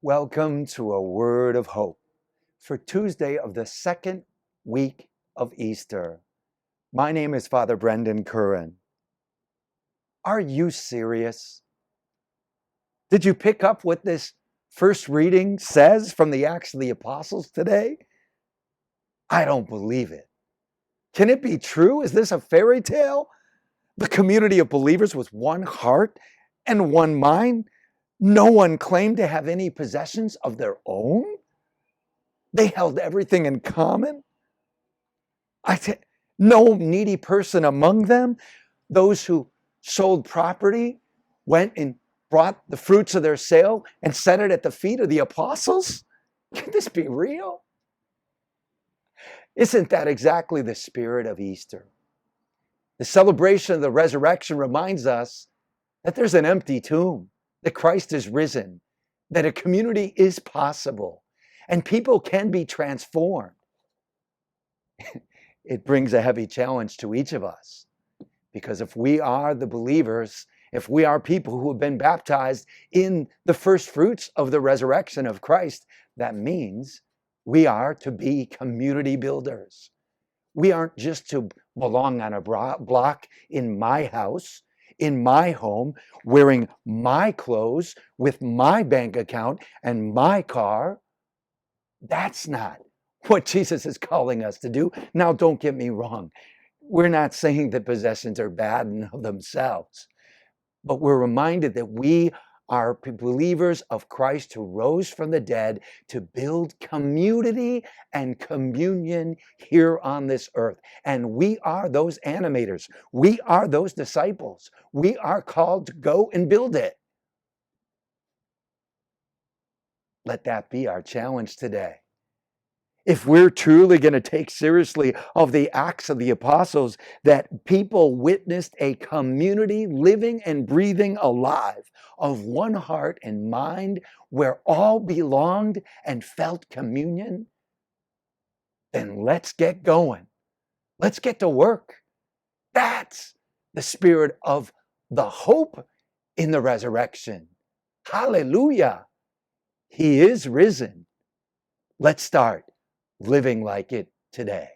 Welcome to a word of hope for Tuesday of the second week of Easter. My name is Father Brendan Curran. Are you serious? Did you pick up what this first reading says from the Acts of the Apostles today? I don't believe it. Can it be true? Is this a fairy tale? The community of believers with one heart and one mind? No one claimed to have any possessions of their own? They held everything in common? No needy person among them. Those who sold property went and brought the fruits of their sale and set it at the feet of the apostles? Can this be real? Isn't that exactly the spirit of Easter? The celebration of the resurrection reminds us that there's an empty tomb, that Christ is risen, that a community is possible, and people can be transformed. It brings a heavy challenge to each of us, because if we are the believers, if we are people who have been baptized in the first fruits of the resurrection of Christ, that means we are to be community builders. We aren't just to belong on a block in my house, in my home, wearing my clothes, with my bank account and my car. That's not what Jesus is calling us to do. Now, don't get me wrong. We're not saying that possessions are bad in themselves, but we're reminded that we are believers of Christ who rose from the dead to build community and communion here on this earth. And we are those animators. We are those disciples. We are called to go and build it. Let that be our challenge today. If we're truly going to take seriously of the Acts of the Apostles, that people witnessed a community living and breathing alive of one heart and mind where all belonged and felt communion, then let's get going. Let's get to work. That's the spirit of the hope in the resurrection. Hallelujah. He is risen. Let's start living like it today.